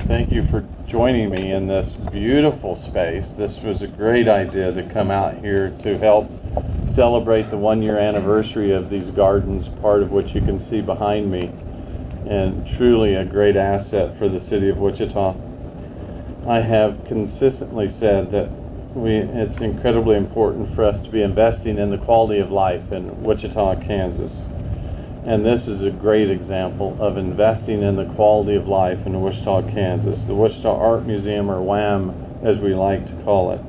Thank you for joining me in this beautiful space. This was a great idea to come out here to help celebrate the 1-year anniversary of these gardens, part of which you can see behind me, and truly a great asset for the city of Wichita. I have consistently said that it's incredibly important for us to be investing in the quality of life in Wichita, Kansas. And this is a great example of investing in the quality of life in Wichita, Kansas. The Wichita Art Museum, or WAM, as we like to call it.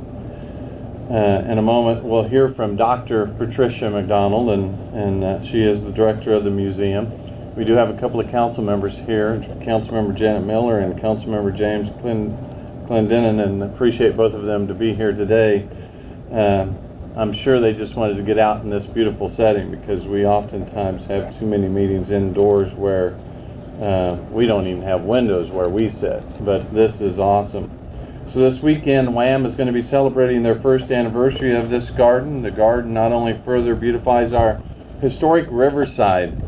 In a moment, we'll hear from Dr. Patricia McDonald, and she is the director of the museum. We do have a couple of council members here, Councilmember Janet Miller and Councilmember James Clendenin, and appreciate both of them to be here today. I'm sure they just wanted to get out in this beautiful setting, because we oftentimes have too many meetings indoors where we don't even have windows where we sit, but this is awesome. So this weekend, WAM is going to be celebrating their first anniversary of this garden. The garden not only further beautifies our historic Riverside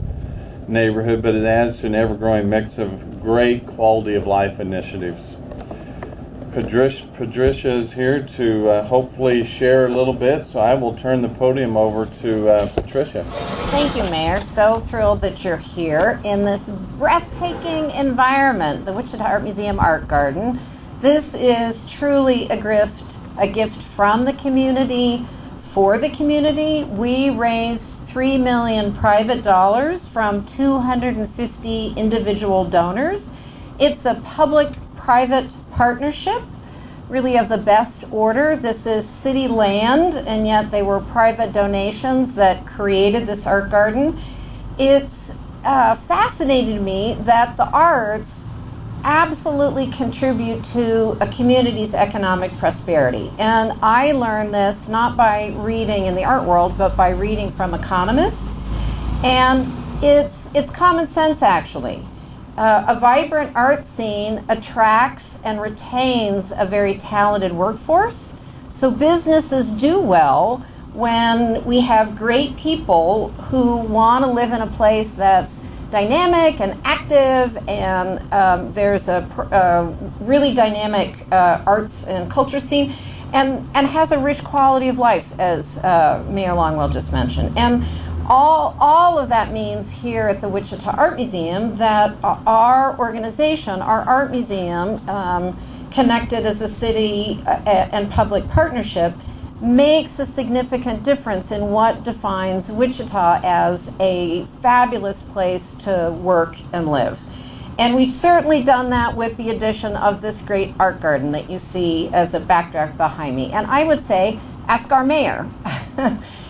neighborhood, but it adds to an ever-growing mix of great quality of life initiatives. Patricia is here to hopefully share a little bit, so I will turn the podium over to Patricia. Thank you, Mayor. So thrilled that you're here in this breathtaking environment, the Wichita Art Museum Art Garden. This is truly a gift from the community for the community. We raised $3 million private dollars from 250 individual donors. It's a public-private partnership, really of the best order. This is city land, and yet they were private donations that created this art garden. It's fascinated me that the arts absolutely contribute to a community's economic prosperity. And I learned this not by reading in the art world, but by reading from economists. And it's common sense, actually. A vibrant art scene attracts and retains a very talented workforce. So businesses do well when we have great people who want to live in a place that's dynamic and active, and there's a really dynamic arts and culture scene, and has a rich quality of life, as Mayor Longwell just mentioned. And all of that means here at the Wichita Art Museum that our organization, our art museum, connected as a city and public partnership, makes a significant difference in what defines Wichita as a fabulous place to work and live. And we've certainly done that with the addition of this great art garden that you see as a backdrop behind me. And I would say, ask our mayor.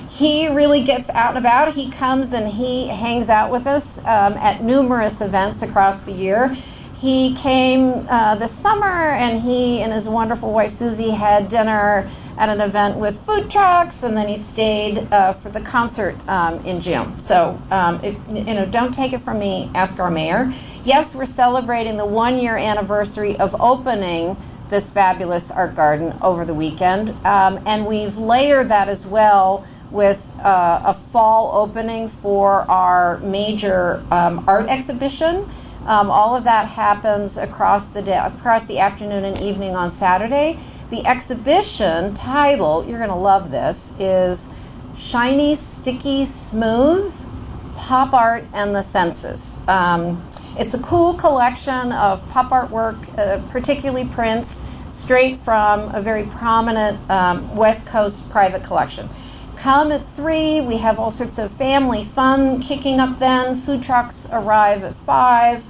He really gets out and about. He comes and he hangs out with us at numerous events across the year. He came this summer, and he and his wonderful wife Susie had dinner at an event with food trucks, and then he stayed for the concert in June. So don't take it from me, ask our mayor. Yes, we're celebrating the 1-year anniversary of opening this fabulous art garden over the weekend, and we've layered that as well with a fall opening for our major art exhibition. All of that happens across the afternoon and evening on Saturday. The exhibition title, you're going to love this, is Shiny, Sticky, Smooth, Pop Art and the Senses. It's a cool collection of pop artwork, particularly prints, straight from a very prominent West Coast private collection. Come at 3. We have all sorts of family fun kicking up then. Food trucks arrive at 5.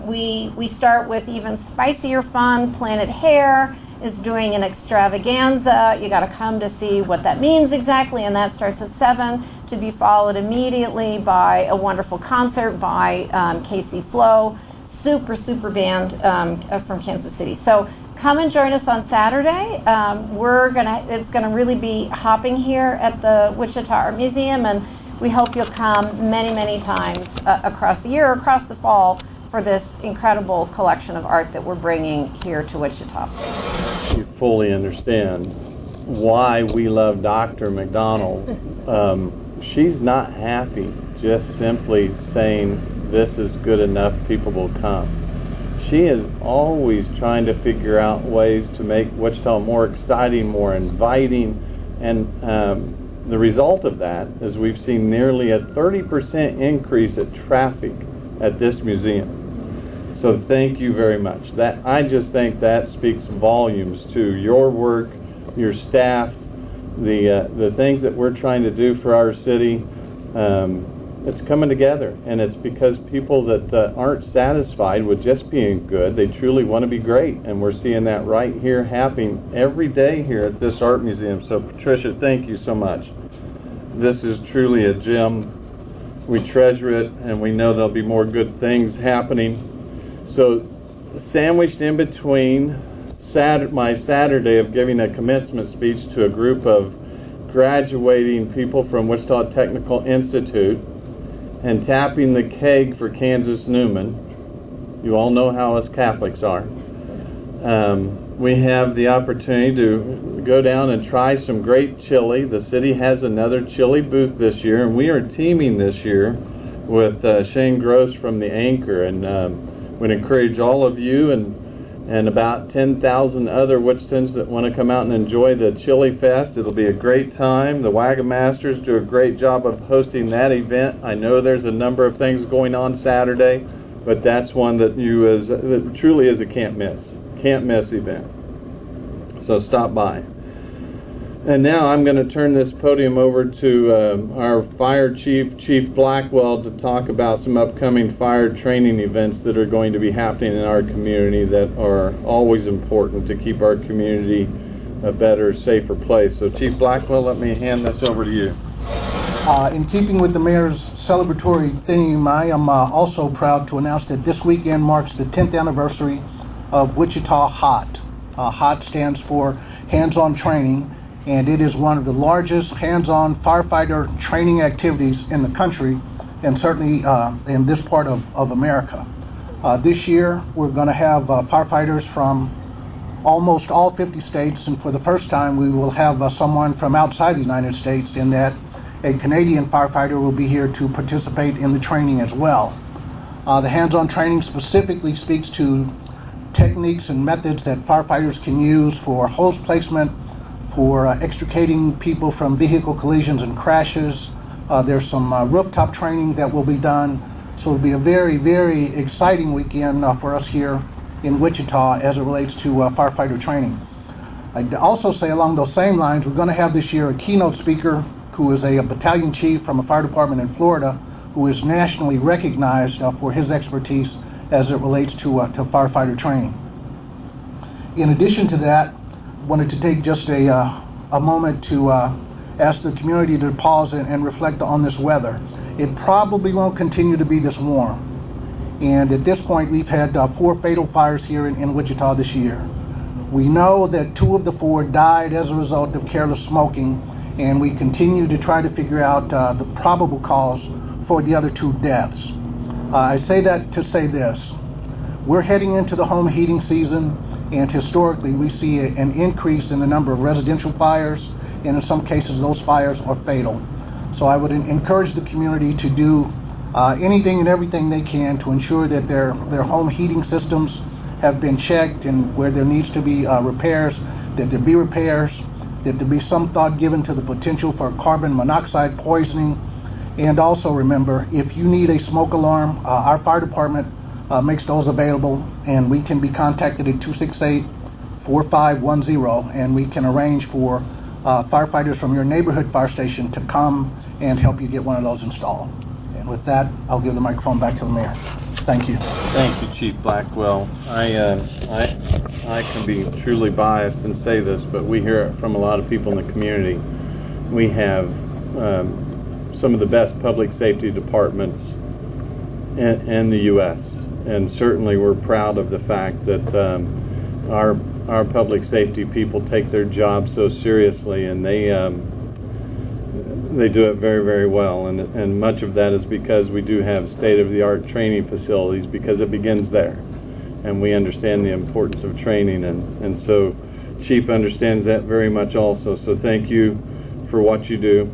We start with even spicier fun. Planet Hair is doing an extravaganza. You got to come to see what that means exactly, and that starts at 7, to be followed immediately by a wonderful concert by Casey Flo, super band from Kansas City. So come and join us on Saturday. It's gonna really be hopping here at the Wichita Art Museum, and we hope you'll come many times across the year, across the fall, for this incredible collection of art that we're bringing here to Wichita. You fully understand why we love Dr. McDonald. She's not happy just simply saying this is good enough, people will come. She is always trying to figure out ways to make Wichita more exciting, more inviting, and the result of that is we've seen nearly a 30% increase at traffic at this museum. So thank you very much. I just think that speaks volumes to your work, your staff, the things that we're trying to do for our city. It's coming together, and it's because people that aren't satisfied with just being good, they truly want to be great, and we're seeing that right here happening every day here at this art museum. So Patricia, thank you so much. This is truly a gem. We treasure it, and we know there'll be more good things happening. So sandwiched in between my Saturday of giving a commencement speech to a group of graduating people from Wichita Technical Institute and tapping the keg for Kansas Newman. You all know how us Catholics are. We have the opportunity to go down and try some great chili. The city has another chili booth this year, and we are teaming this year with Shane Gross from the Anchor, and would encourage all of you and about 10,000 other Wichitans that want to come out and enjoy the Chili Fest. It'll be a great time. The Wagonmasters do a great job of hosting that event. I know there's a number of things going on Saturday, but that's one that that truly is a can't miss event. So stop by. And now I'm going to turn this podium over to our fire chief, Chief Blackwell, to talk about some upcoming fire training events that are going to be happening in our community that are always important to keep our community a better, safer place. So Chief Blackwell, let me hand this over to you. In keeping with the mayor's celebratory theme, I am also proud to announce that this weekend marks the 10th anniversary of Wichita HOT. HOT stands for Hands-On Training, and it is one of the largest hands-on firefighter training activities in the country, and certainly in this part of America. This year, we're going to have firefighters from almost all 50 states, and for the first time, we will have someone from outside the United States, in that a Canadian firefighter will be here to participate in the training as well. The hands-on training specifically speaks to techniques and methods that firefighters can use for hose placement, for extricating people from vehicle collisions and crashes. There's some rooftop training that will be done. So it'll be a very, very exciting weekend for us here in Wichita as it relates to firefighter training. I'd also say along those same lines, we're going to have this year a keynote speaker who is a battalion chief from a fire department in Florida, who is nationally recognized for his expertise as it relates to firefighter training. In addition to that, wanted to take just a moment to ask the community to pause and reflect on this weather. It probably won't continue to be this warm. And at this point, we've had 4 fatal fires here in Wichita this year. We know that 2 of the 4 died as a result of careless smoking, and we continue to try to figure out the probable cause for the other 2 deaths. I say that to say this. We're heading into the home heating season, and historically we see an increase in the number of residential fires, and in some cases those fires are fatal. So I would encourage the community to do anything and everything they can to ensure that their home heating systems have been checked, and where there needs to be repairs, that there be repairs, that there be some thought given to the potential for carbon monoxide poisoning. And also remember, if you need a smoke alarm, our fire department makes those available, and we can be contacted at 268-4510, and we can arrange for firefighters from your neighborhood fire station to come and help you get one of those installed. And with that, I'll give the microphone back to the mayor. Thank you. Thank you, Chief Blackwell. I can be truly biased and say this, but we hear it from a lot of people in the community. We have some of the best public safety departments in the U.S. And certainly we're proud of the fact that our public safety people take their job so seriously, and they do it very, very well. And much of that is because we do have state-of-the-art training facilities, because it begins there. And we understand the importance of training, and so Chief understands that very much also. So thank you for what you do.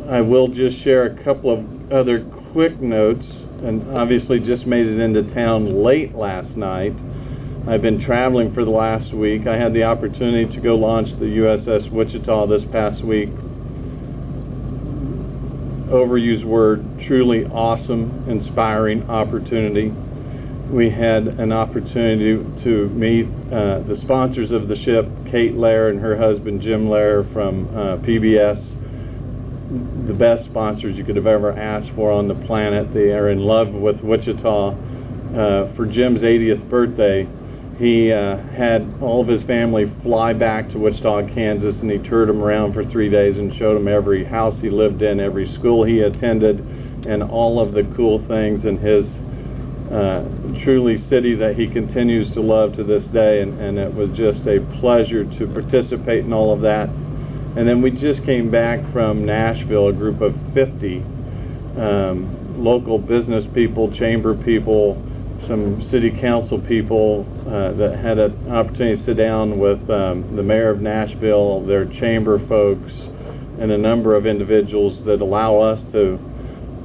I will just share a couple of other quick notes. and obviously just made it into town late last night. I've been traveling for the last week. I had the opportunity to go launch the USS Wichita this past week. Overused word, truly awesome, inspiring opportunity. We had an opportunity to meet the sponsors of the ship, Kate Lair and her husband Jim Lair from PBS. The best sponsors you could have ever asked for on the planet. They are in love with Wichita. For Jim's 80th birthday, he had all of his family fly back to Wichita, Kansas, and he toured them around for 3 days and showed them every house he lived in, every school he attended, and all of the cool things in his truly city that he continues to love to this day. And it was just a pleasure to participate in all of that. And then we just came back from Nashville, a group of 50 local business people, chamber people, some city council people that had an opportunity to sit down with the mayor of Nashville, their chamber folks, and a number of individuals that allow us to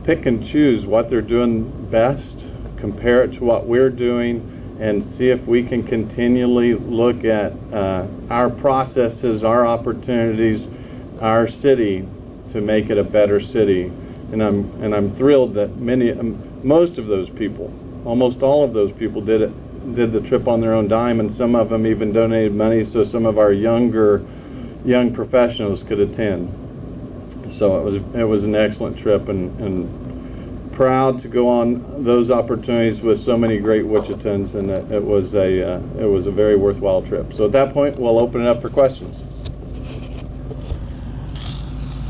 pick and choose what they're doing best, compare it to what we're doing, and see if we can continually look at our processes, our opportunities, our city to make it a better city. And I'm thrilled that most of those people, almost all of those people did the trip on their own dime, and some of them even donated money so some of our young professionals could attend. So it was an excellent trip, and proud to go on those opportunities with so many great Wichitans, and it was a very worthwhile trip. So at that point, we'll open it up for questions.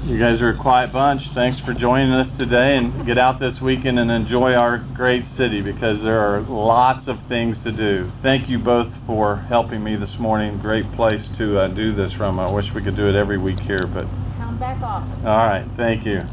You guys are a quiet bunch. Thanks for joining us today, and get out this weekend and enjoy our great city, because there are lots of things to do. Thank you both for helping me this morning. Great place to do this from. I wish we could do it every week here, but Come back often. all right. Thank you.